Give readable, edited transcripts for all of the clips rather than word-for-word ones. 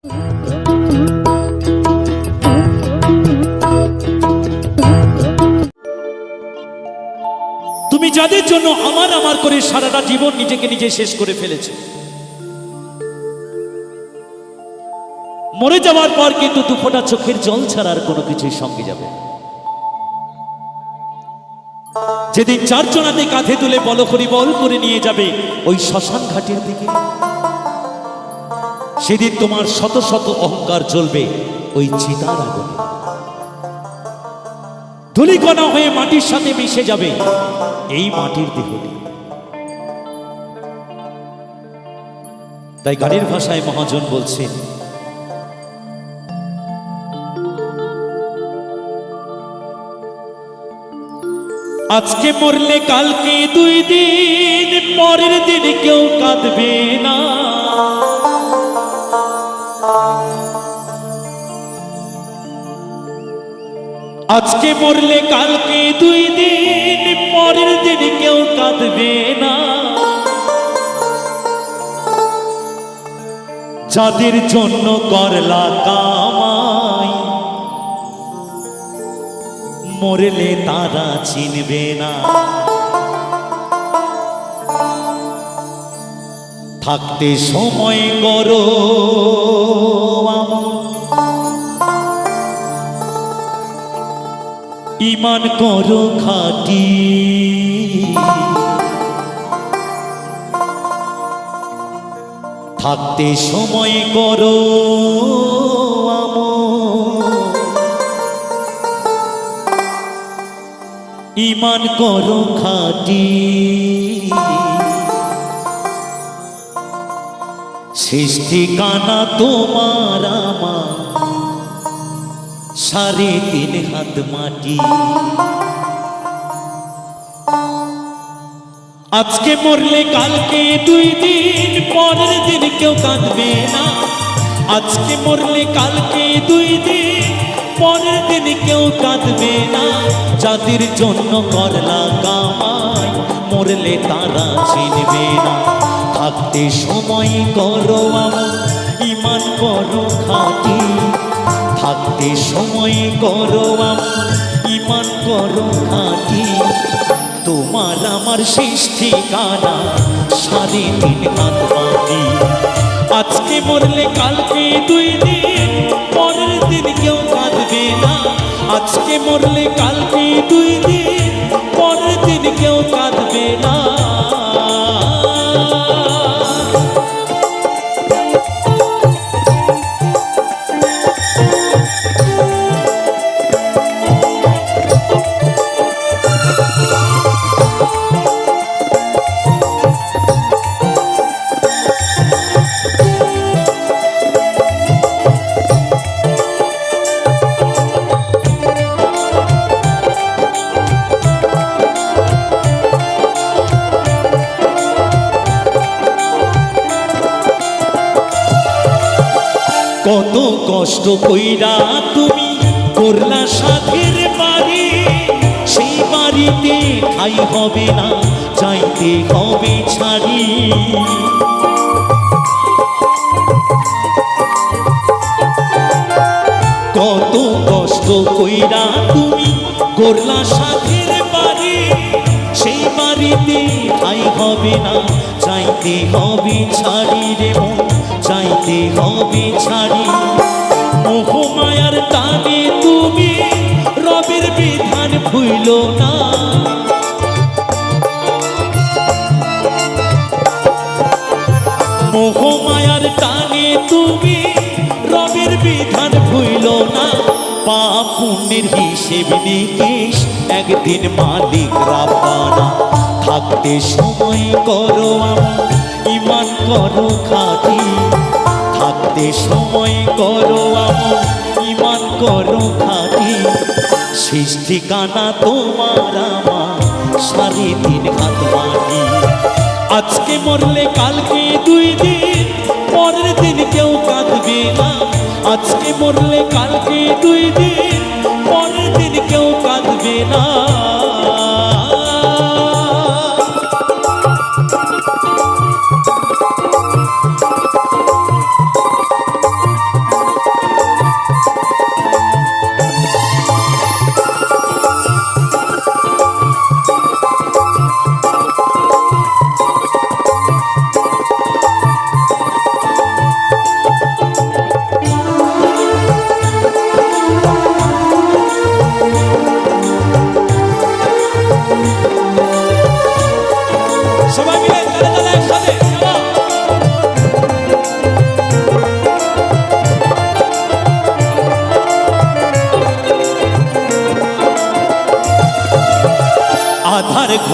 তুমি যাদের জন্য আমার আমার করে সারাটা জীবন নিজেকে নিজে শেষ করে ফেলেছ, মরে যাওয়ার পর কিন্তু দুফোঁটা চোখের জল ছাড়া আর কোনো কিছুই সঙ্গে যাবে না। যেদিন চারজনাতে কাঁধে তুলে বলকরি বল করে নিয়ে যাবে ওই শ্মশান ঘাটের দিকে, সেদিন তোমার শত শত অহংকার জ্বলবে ওই চিতার আগুনে, ধূলিকণা হয়ে মাটির সাথে মিশে যাবে এই মাটির দেহটি। তাই গানের ভাষায় মহাজন বলছেন, আজকে মরলে কালকে 2 দিন, পরের দিন কেউ কাঁদবে না। আজকে মরলে কালকে 2 দিন, পরের দিন কেউ কাঁদবে না। যাদের জন্য করলা কামাই, মরলে তারা চিনবে না। থাকতে সময় করো ঈমান করো খাঁটি, থাকতে সময় করো ঈমান করো খাঁটি। সৃষ্টি কানা তোমার আমার 3.5 হাত মাটি। আজকে মরলে কালকে 2 দিন, পরের দিন কেউ কাঁদবে না। আজকে মরলে কালকে 2 দিন, পরের দিন কেউ কাঁদবে না। যাদের জন্য করলা কামাই, মরলে তারা চিনবে না। থাকতে সময় করো ঈমান করো খাঁটি, থাকতে সময় করো ঈমান করো খাঁটি। তোমার আমার সৃষ্টি কানা 3.5 হাত মাটি। আজকে মরলে কালকে 2 দিন, পরের দিন কেউ কাঁদবে না। আজকে মরলে কালকে 2 দিন, পরের দিন কেউ কাঁদবে না। কত কষ্ট কইরা তুমি করলা সাধের বাড়ি, সেই বাড়িতে ঠাই হবে না, চাইতে হবে ছাড়ি। কত কষ্ট কইরা তুমি করলা সাধের বাড়ি, সেই বাড়িতে ঠাই হবে না, চাইতে হবে ছাড়ি রে মন, চাইতে হবে ছাড়ি। মোহমায়ার টানে তুমি রবের বিধান ভুইলো না। মোহমায়ার টানে তুমি রবের বিধান ভুইলো না। পাপ পুণ্যের হিসেব নিকেশ একদিন মালিক রাব্বানা। থাকতে সময় করো ঈমান করো খাঁটি, থাকতে সময় করো ঈমান করো খাঁটি। সৃষ্টি কানা তোমার আমার 3.5 হাত মাটি। আজকে মরলে কালকে 2 দিন, পরের দিন কেউ কাঁদবে না। আজকে মরলে কালকে 2 দিন, পরের দিন কেউ কাঁদবে না।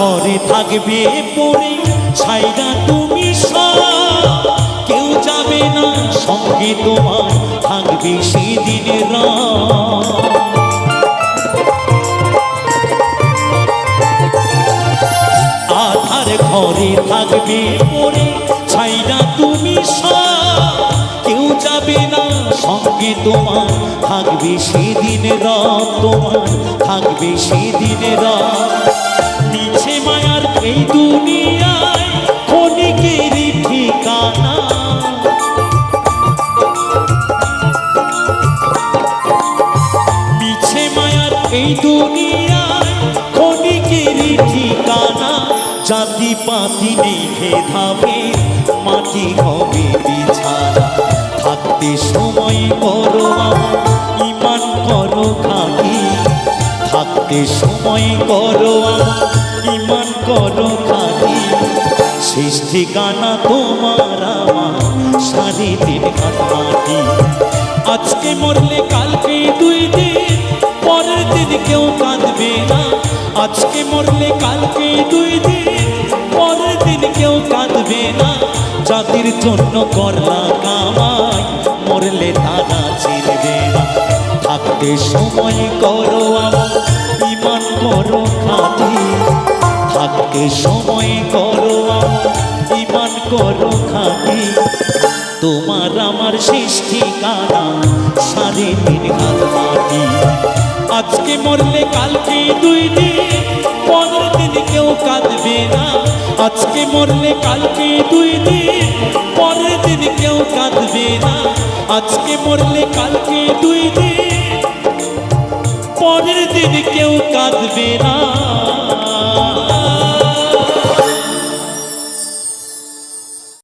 ঘরে থাকবে পড়ে ছাইরা তুমি সব, কেউ যাবে না সঙ্গে তোমার, থাকবে সেদিনের রাত। আধার ঘরে থাকবে পড়ে ছাইরা তুমি সব, কেউ যাবে না সঙ্গে তোমার, থাকবে সেদিন রাত তোমার, থাকবে সেদিন রাত। মিছে মায়ার এই দুনিয়ায় ক্ষণিকেরই ঠিকানা, মিছে মায়ার এই দুনিয়ায় ক্ষণিকেরই ঠিকানা। জাতি পাতি নেই ভেদাভে, মাটি হবে বিছানা। থাকতে সময় করো আমার, ইমান করো খাঁটি, থাকতে সময় করো আমার, ইমান করো খাঁটি। শেষ ঠিকানা তোমার আমার, 3.5 হাত মাটি। আজকে মরলে কালকে 2 দিন, পরের দিন কেউ কাঁদবে না। আজকে মরলে কালকে 2 দিন, পরের দিন কেউ কাঁদবে না। জাতির জন্য করলা কামাই, মরলে তারা চিনবে না। থাকতে সময় করো আমার, ইমান করো খাঁটি, থাকতে সময় করো আমার, ইমান করো খাঁটি। তোমার আমার শেষ ঠিকানা 3.5 হাত মাটি। আজকে মরলে কালকে 2 দিন, পরের দিন কেউ কাঁদবে না। আজকে মরলে কালকে 2 দিন, পরের দিন কেউ কাঁদবে না। আজকে মরলে কালকে 2 দিন, পরের দিন কেউ কাঁদবে না।